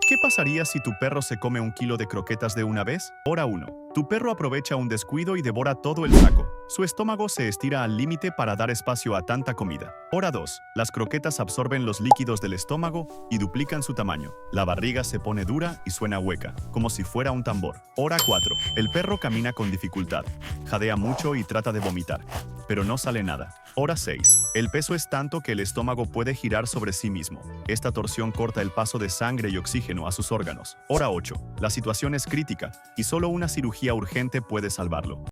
¿Qué pasaría si tu perro se come 1 kilo de croquetas de una vez? Hora 1. Tu perro aprovecha un descuido y devora todo el saco. Su estómago se estira al límite para dar espacio a tanta comida. Hora 2. Las croquetas absorben los líquidos del estómago y duplican su tamaño. La barriga se pone dura y suena hueca, como si fuera un tambor. Hora 4. El perro camina con dificultad. Jadea mucho y trata de vomitar, pero no sale nada. Hora 6. El peso es tanto que el estómago puede girar sobre sí mismo. Esta torsión corta el paso de sangre y oxígeno a sus órganos. Hora 8. La situación es crítica y solo una cirugía urgente puede salvarlo.